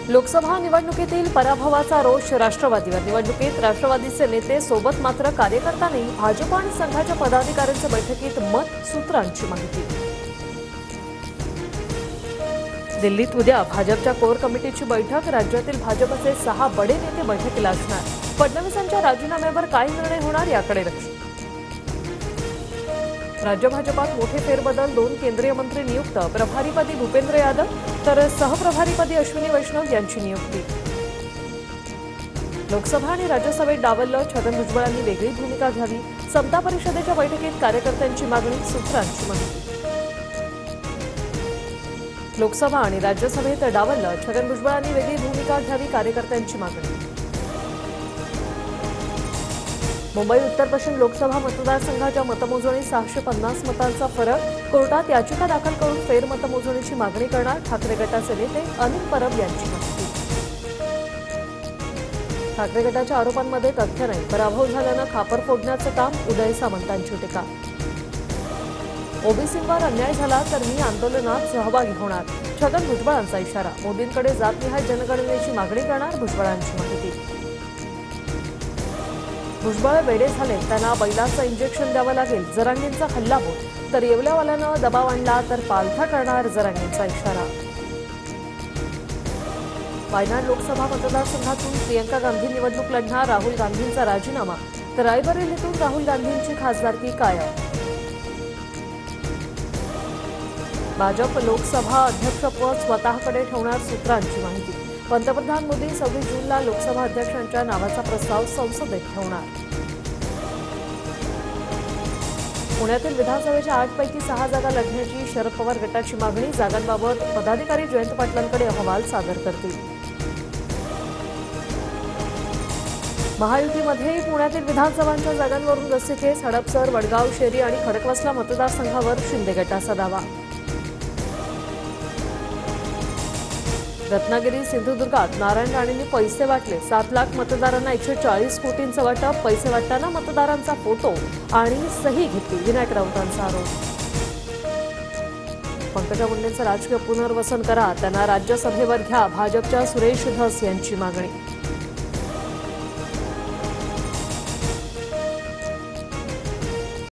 लोकसभा निवडणुकीतील पराभवाचा रोष राष्ट्रवादीवर। निवडणुकीत राष्ट्रवादीचे नेते सोबत मात्र कार्यकर्त्यांनी भाजप आणि संघाच्या पदाधिकाऱ्यांच्या बैठकीत मत सूत्रांची माहिती। दिल्लीत उद्या भाजपच्या कोर कमिटीची बैठक। राज्यातील भाजपचे 6 बडे नेते बैठकीला असणार। फडणवीसांच्या राजीनाम्यावर काय निर्णय होणार याकडे लक्ष। राज्य भाजपात मोठे फेरबदल। 2 केंद्रीय मंत्री नियुक्त। प्रभारीपदी भूपेंद्र यादव तर सहप्रभारीपदी अश्विनी वैष्णव यांची नियुक्ती। लोकसभा आणि राज्यसभेत डावललं। छगन भुजबळांनी वेगळी भूमिका घ्यावी। समता परिषदेच्या बैठकीत कार्यकर्त्यांची मागणी। सूत्रांची माहिती। लोकसभा आणि राज्यसभेत डावललं। छगन भुजबळांनी वेगळी भूमिका घ्यावी। कार्यकर्त्यांची मागणी। मुंबई उत्तर पश्चिम लोकसभा मतदारसंघाच्या मतमोजणी 650 मतांचा फरक। कोर्टात याचिका दाखल करून फेरमतमोजणीची मागणी करणार। ठाकरे गटाचे नेते अनिल परब यांची माहिती। ठाकरे गटाच्या आरोपांमध्ये तथ्य नाही। पराभव झाल्यानं खापर फोडण्याचं काम। उदय सामंतांची टीका। ओबीसींवर अन्याय झाला तर मी आंदोलनात सहभागी होणार। छगन भुजबळांचा इशारा। मोदींकडे जातनिहाय जनगणनेची मागणी करणार। भुजबळांची माहिती। भुजबळ वेडे झाले, त्यांना बैलाचं इंजेक्शन द्यावं लागेल। जरांगेंचा हल्लाबोल। तर येवल्यावाल्यानं दबाव आणला तर पालथा करणार। जरांगेंचा इशारा। वायनाड लोकसभा मतदारसंघातून प्रियंका गांधी निवडणूक लढणार। राहुल गांधींचा राजीनामा तर रायबरेलीतून राहुल गांधींची खासदारकी कायम। भाजप लोकसभा अध्यक्षपद स्वतःकडे ठेवणार। सूत्रांची माहिती। पंतप्रधान मोदी 26 जूनला लोकसभा अध्यक्षांच्या नावाचा प्रस्ताव संसदेत ठेवणार। पुण्यातील विधानसभेच्या 8 पैकी 6 जागा लढण्याची शरद पवार गटाची मागणी। जागांबाबत पदाधिकारी जयंत पाटलांकडे अहवाल सादर करतील। महायुतीमध्येही पुण्यातील विधानसभांच्या जागांवरून रस्सीखेच। हडपसर, वडगाव, शेरी आणि खडकवासला मतदारसंघावर शिंदे गटाचा दावा। रत्नागिरी, सिंधुदुर्गात नारायण राणेंनी पैसे वाटले। 7 लाख मतदारांना 140 कोटींचं वाटप। पैसे वाटताना मतदारांचा फोटो आणि सही घेतली। विनायक राऊतांचा आरोप। पंकजा मुंडेंचं राजकीय पुनर्वसन करा, त्यांना राज्यसभेवर घ्या। भाजपच्या सुरेश धस यांची मागणी।